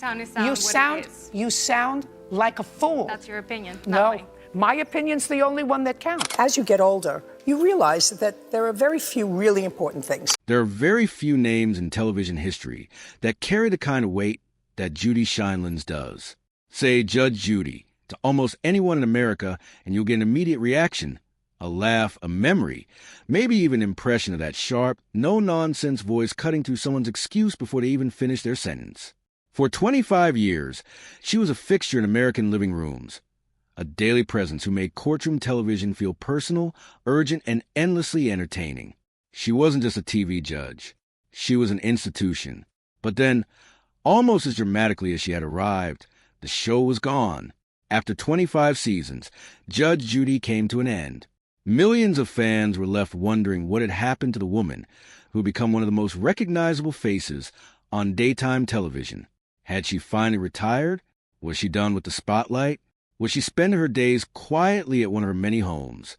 Trying to sound what it is. You sound like a fool. That's your opinion. No, my opinion's the only one that counts. As you get older, you realize that there are very few really important things. There are very few names in television history that carry the kind of weight that Judy Shinelands does. Say Judge Judy to almost anyone in America, and you'll get an immediate reaction, a laugh, a memory, maybe even an impression of that sharp, no-nonsense voice cutting through someone's excuse before they even finish their sentence. For 25 years, she was a fixture in American living rooms, a daily presence who made courtroom television feel personal, urgent, and endlessly entertaining. She wasn't just a TV judge. She was an institution. But then, almost as dramatically as she had arrived, the show was gone. After 25 seasons, Judge Judy came to an end. Millions of fans were left wondering what had happened to the woman who had become one of the most recognizable faces on daytime television. Had she finally retired? Was she done with the spotlight? Would she spend her days quietly at one of her many homes,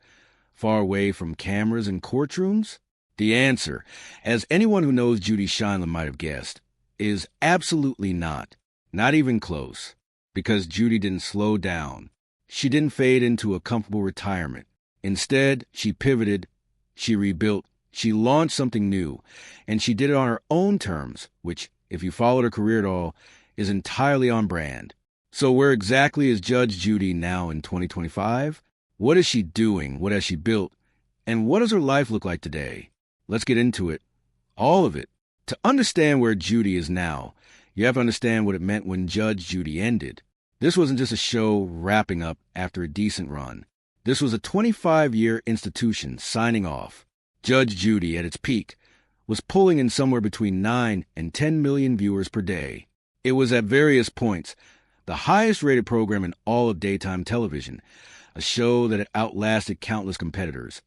far away from cameras and courtrooms? The answer, as anyone who knows Judy Shineland might have guessed, is absolutely not. Not even close. Because Judy didn't slow down. She didn't fade into a comfortable retirement. Instead, she pivoted, she rebuilt, she launched something new, and she did it on her own terms, which, if you followed her career at all, is entirely on brand. So where exactly is Judge Judy now in 2025? What is she doing? What has she built? And what does her life look like today? Let's get into it. All of it. To understand where Judy is now, you have to understand what it meant when Judge Judy ended. This wasn't just a show wrapping up after a decent run. This was a 25-year institution signing off. Judge Judy, at its peak, was pulling in somewhere between 9 and 10 million viewers per day. It was at various points the highest-rated program in all of daytime television, a show that had outlasted countless competitors,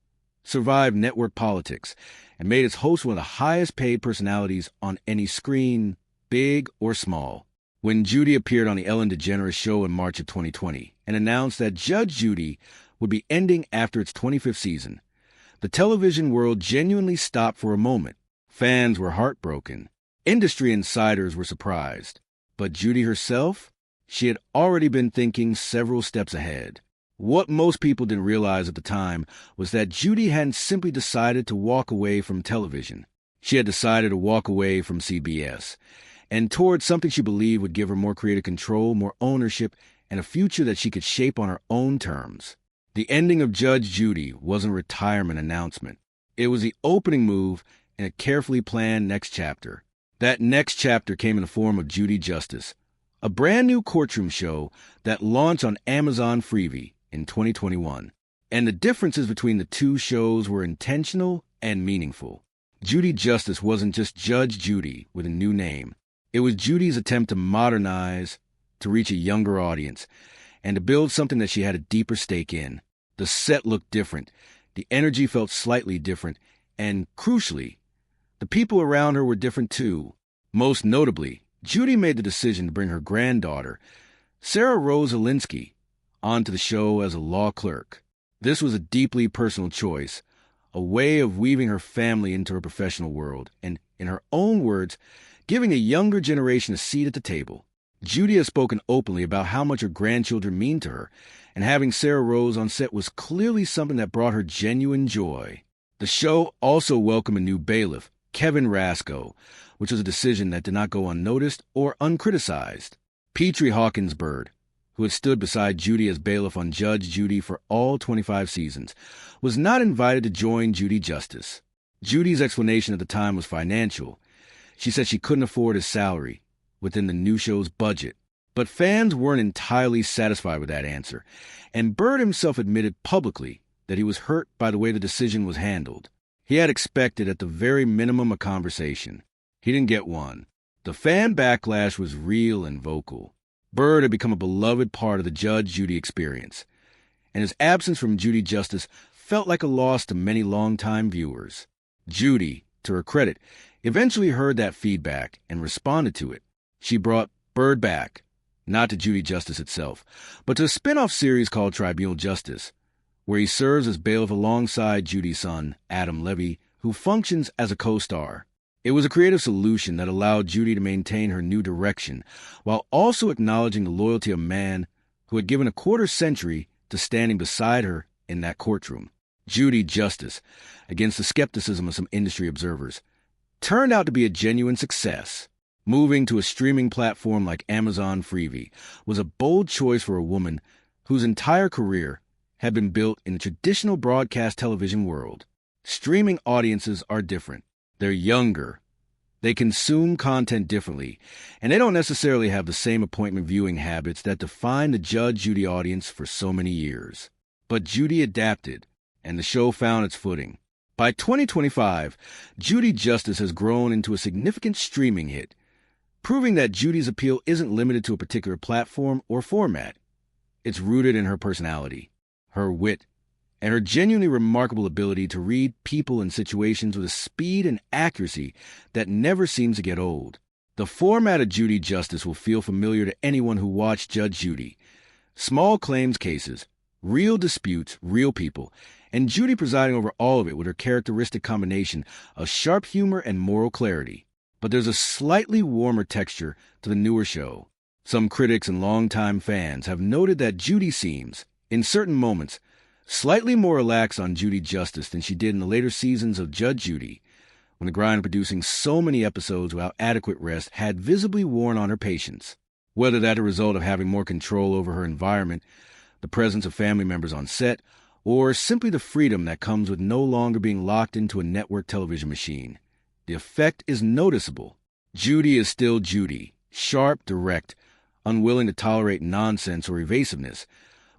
survived network politics, and made its host one of the highest-paid personalities on any screen, big or small. When Judy appeared on the Ellen DeGeneres show in March of 2020 and announced that Judge Judy would be ending after its 25th season, the television world genuinely stopped for a moment. Fans were heartbroken. Industry insiders were surprised. But Judy herself? She had already been thinking several steps ahead. What most people didn't realize at the time was that Judy hadn't simply decided to walk away from television. She had decided to walk away from CBS and towards something she believed would give her more creative control, more ownership, and a future that she could shape on her own terms. The ending of Judge Judy wasn't a retirement announcement. It was the opening move in a carefully planned next chapter. That next chapter came in the form of Judy Justice, a brand new courtroom show that launched on Amazon Freevee in 2021. And the differences between the two shows were intentional and meaningful. Judy Justice wasn't just Judge Judy with a new name. It was Judy's attempt to modernize, to reach a younger audience, and to build something that she had a deeper stake in. The set looked different, the energy felt slightly different, and crucially, the people around her were different too. Most notably, Judy made the decision to bring her granddaughter, Sarah Rose Alinsky, onto the show as a law clerk. This was a deeply personal choice, a way of weaving her family into her professional world, and, in her own words, giving a younger generation a seat at the table. Judy has spoken openly about how much her grandchildren mean to her, and having Sarah Rose on set was clearly something that brought her genuine joy. The show also welcomed a new bailiff, Kevin Rasco, which was a decision that did not go unnoticed or uncriticized. Petrie Hawkins Bird, who had stood beside Judy as bailiff on Judge Judy for all 25 seasons, was not invited to join Judy Justice. Judy's explanation at the time was financial. She said she couldn't afford his salary within the new show's budget. But fans weren't entirely satisfied with that answer, and Bird himself admitted publicly that he was hurt by the way the decision was handled. He had expected at the very minimum a conversation. He didn't get one. The fan backlash was real and vocal. Bird had become a beloved part of the Judge Judy experience, and his absence from Judy Justice felt like a loss to many longtime viewers. Judy, to her credit, eventually heard that feedback and responded to it. She brought Bird back, not to Judy Justice itself, but to a spin-off series called Tribunal Justice, where he serves as bailiff alongside Judy's son, Adam Levy, who functions as a co-star. It was a creative solution that allowed Judy to maintain her new direction while also acknowledging the loyalty of a man who had given a quarter-century to standing beside her in that courtroom. Judy Justice, against the skepticism of some industry observers, turned out to be a genuine success. Moving to a streaming platform like Amazon Freevee was a bold choice for a woman whose entire career had been built in the traditional broadcast television world. Streaming audiences are different. They're younger. They consume content differently, and they don't necessarily have the same appointment viewing habits that defined the Judge Judy audience for so many years. But Judy adapted, and the show found its footing. By 2025, Judy Justice has grown into a significant streaming hit, proving that Judy's appeal isn't limited to a particular platform or format. It's rooted in her personality, her wit, and her genuinely remarkable ability to read people and situations with a speed and accuracy that never seems to get old. The format of Judy Justice will feel familiar to anyone who watched Judge Judy. Small claims cases, real disputes, real people, and Judy presiding over all of it with her characteristic combination of sharp humor and moral clarity. But there's a slightly warmer texture to the newer show. Some critics and longtime fans have noted that Judy seems, in certain moments, slightly more relaxed on Judy Justice than she did in the later seasons of Judge Judy, when the grind of producing so many episodes without adequate rest had visibly worn on her patience. Whether that a result of having more control over her environment, the presence of family members on set, or simply the freedom that comes with no longer being locked into a network television machine, the effect is noticeable. Judy is still Judy, sharp, direct, unwilling to tolerate nonsense or evasiveness,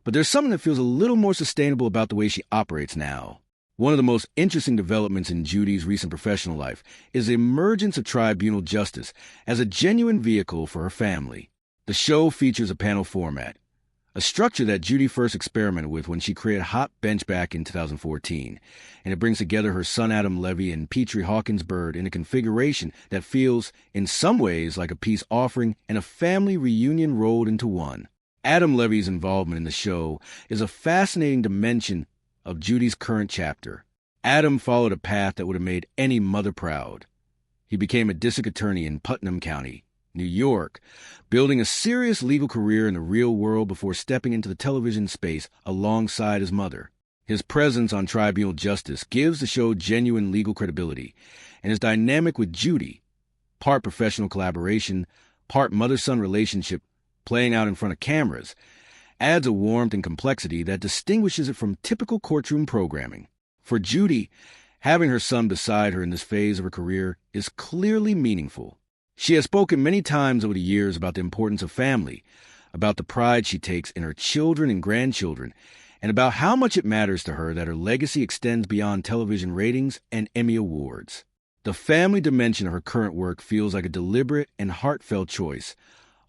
but there's something that feels a little more sustainable about the way she operates now. One of the most interesting developments in Judy's recent professional life is the emergence of tribunal justice as a genuine vehicle for her family. The show features a panel format, a structure that Judy first experimented with when she created Hot Bench back in 2014, and it brings together her son Adam Levy and Petrie Hawkins Byrd in a configuration that feels, in some ways, like a peace offering and a family reunion rolled into one. Adam Levy's involvement in the show is a fascinating dimension of Judy's current chapter. Adam followed a path that would have made any mother proud. He became a district attorney in Putnam County, New York, building a serious legal career in the real world before stepping into the television space alongside his mother. His presence on tribunal justice gives the show genuine legal credibility, and his dynamic with Judy, part professional collaboration, part mother-son relationship, playing out in front of cameras, adds a warmth and complexity that distinguishes it from typical courtroom programming. For Judy, having her son beside her in this phase of her career is clearly meaningful. She has spoken many times over the years about the importance of family, about the pride she takes in her children and grandchildren, and about how much it matters to her that her legacy extends beyond television ratings and Emmy Awards. The family dimension of her current work feels like a deliberate and heartfelt choice,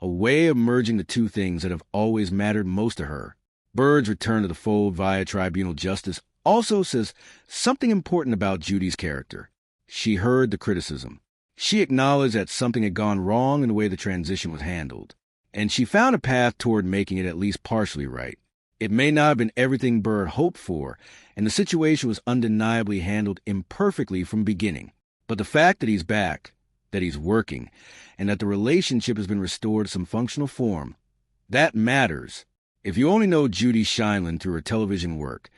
a way of merging the two things that have always mattered most to her. Byrd's return to the fold via tribunal justice also says something important about Judy's character. She heard the criticism. She acknowledged that something had gone wrong in the way the transition was handled, and she found a path toward making it at least partially right. It may not have been everything Byrd hoped for, and the situation was undeniably handled imperfectly from beginning. But the fact that he's back, that he's working, and that the relationship has been restored to some functional form, that matters. If you only know Judy Shineland through her television work,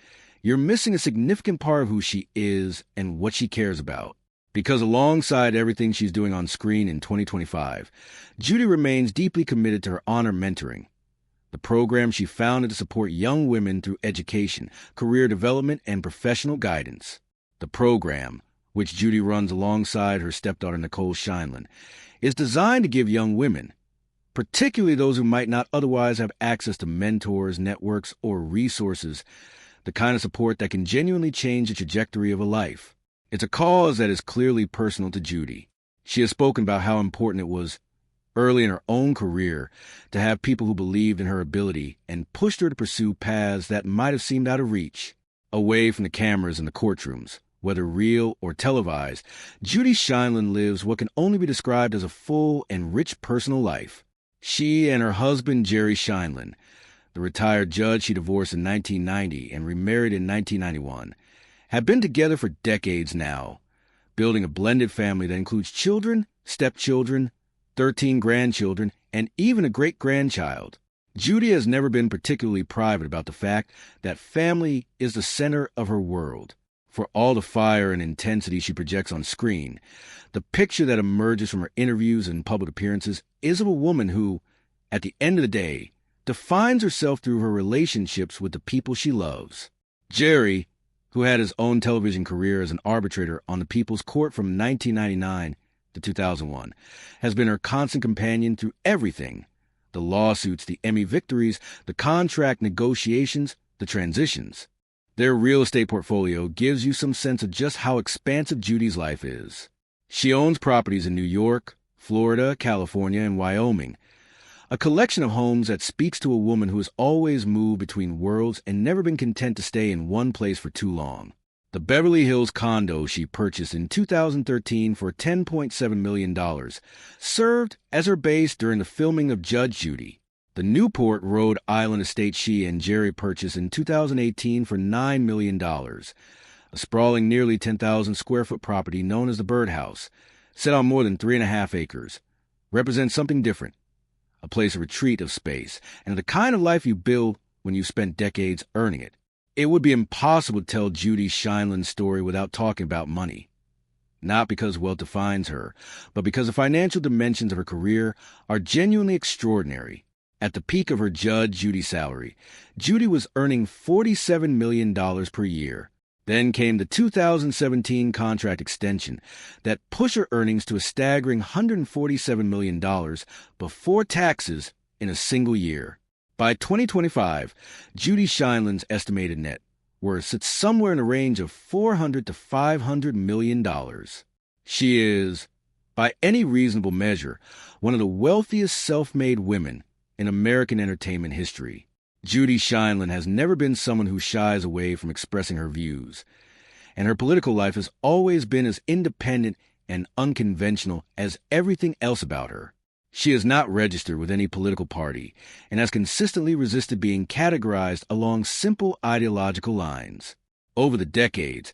you're missing a significant part of who she is and what she cares about. Because alongside everything she's doing on screen in 2025, Judy remains deeply committed to her honor mentoring, the program she founded to support young women through education, career development, and professional guidance. The program, which Judy runs alongside her stepdaughter Nicole Shineland, is designed to give young women, particularly those who might not otherwise have access to mentors, networks, or resources, the kind of support that can genuinely change the trajectory of a life. It's a cause that is clearly personal to Judy. She has spoken about how important it was, early in her own career, to have people who believed in her ability and pushed her to pursue paths that might have seemed out of reach. Away from the cameras in the courtrooms, whether real or televised, Judy Shineland lives what can only be described as a full and rich personal life. She and her husband, Jerry Shineland, the retired judge she divorced in 1990 and remarried in 1991, have been together for decades now, building a blended family that includes children, stepchildren, 13 grandchildren, and even a great-grandchild. Judy has never been particularly private about the fact that family is the center of her world. For all the fire and intensity she projects on screen, the picture that emerges from her interviews and public appearances is of a woman who, at the end of the day, defines herself through her relationships with the people she loves. Jerry, who had his own television career as an arbitrator on the People's Court from 1999 to 2001, has been her constant companion through everything: the lawsuits, the Emmy victories, the contract negotiations, the transitions. Their real estate portfolio gives you some sense of just how expansive Judy's life is. She owns properties in New York, Florida, California, and Wyoming, a collection of homes that speaks to a woman who has always moved between worlds and never been content to stay in one place for too long. The Beverly Hills condo she purchased in 2013 for $10.7 million served as her base during the filming of Judge Judy. The Newport, Rhode Island estate she and Jerry purchased in 2018 for $9 million, a sprawling nearly 10,000 square foot property known as the Birdhouse, set on more than 3.5 acres, represents something different, a place of retreat of space, and the kind of life you build when you've spent decades earning it. It would be impossible to tell Judy Shineland's story without talking about money. Not because wealth defines her, but because the financial dimensions of her career are genuinely extraordinary. At the peak of her Judge Judy salary, Judy was earning $47 million per year. Then came the 2017 contract extension that pushed her earnings to a staggering $147 million before taxes in a single year. By 2025, Judy Shineland's estimated net worth sits somewhere in the range of $400 to $500 million. She is, by any reasonable measure, one of the wealthiest self-made women in American entertainment history. Judy Shineland has never been someone who shies away from expressing her views, and her political life has always been as independent and unconventional as everything else about her. She is not registered with any political party and has consistently resisted being categorized along simple ideological lines. Over the decades,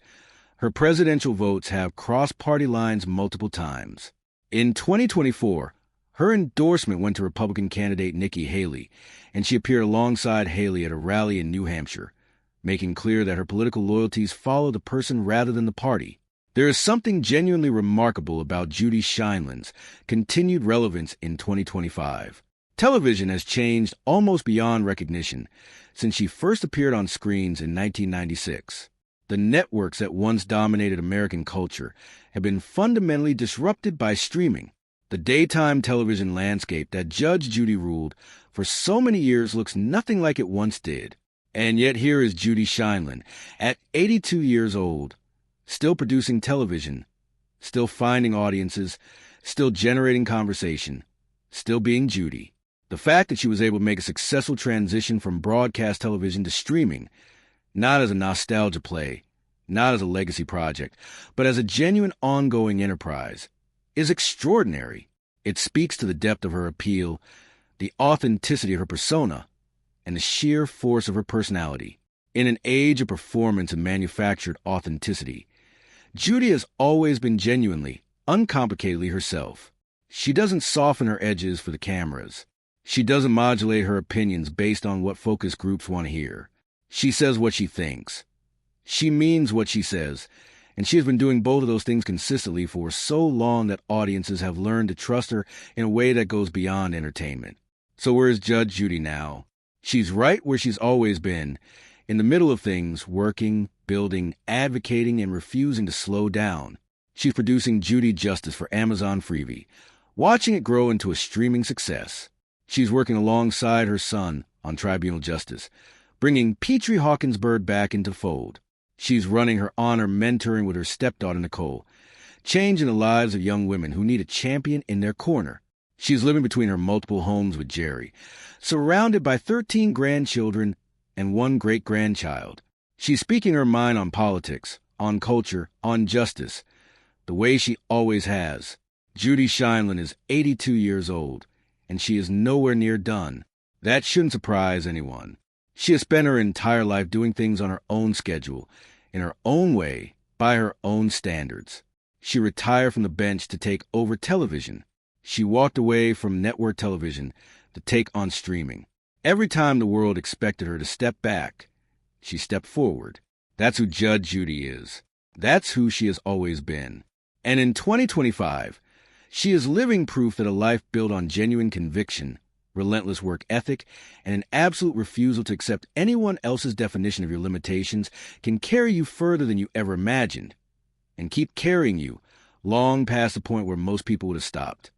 her presidential votes have crossed party lines multiple times. In 2024, her endorsement went to Republican candidate Nikki Haley, and she appeared alongside Haley at a rally in New Hampshire, making clear that her political loyalties follow the person rather than the party. There is something genuinely remarkable about Judy Shineland's continued relevance in 2025. Television has changed almost beyond recognition since she first appeared on screens in 1996. The networks that once dominated American culture have been fundamentally disrupted by streaming. The daytime television landscape that Judge Judy ruled for so many years looks nothing like it once did. And yet here is Judy Shineland, at 82 years old, still producing television, still finding audiences, still generating conversation, still being Judy. The fact that she was able to make a successful transition from broadcast television to streaming, not as a nostalgia play, not as a legacy project, but as a genuine ongoing enterprise, is extraordinary. It speaks to the depth of her appeal, the authenticity of her persona, and the sheer force of her personality. In an age of performance and manufactured authenticity, Judy has always been genuinely, uncomplicatedly herself. She doesn't soften her edges for the cameras. She doesn't modulate her opinions based on what focus groups want to hear. She says what she thinks. She means what she says, and she has been doing both of those things consistently for so long that audiences have learned to trust her in a way that goes beyond entertainment. So where is Judge Judy now? She's right where she's always been, in the middle of things, working, building, advocating, and refusing to slow down. She's producing Judy Justice for Amazon Freevee, watching it grow into a streaming success. She's working alongside her son on Tribunal Justice, bringing Petrie Hawkins Byrd back into fold. She's running her honor mentoring with her stepdaughter, Nicole, changing the lives of young women who need a champion in their corner. She's living between her multiple homes with Jerry, surrounded by 13 grandchildren and 1 great-grandchild. She's speaking her mind on politics, on culture, on justice, the way she always has. Judy Shineland is 82 years old, and she is nowhere near done. That shouldn't surprise anyone. She has spent her entire life doing things on her own schedule, in her own way, by her own standards. She retired from the bench to take over television. She walked away from network television to take on streaming. Every time the world expected her to step back, she stepped forward. That's who Judge Judy is. That's who she has always been. And in 2025, she is living proof that a life built on genuine conviction, relentless work ethic, and an absolute refusal to accept anyone else's definition of your limitations can carry you further than you ever imagined, and keep carrying you long past the point where most people would have stopped.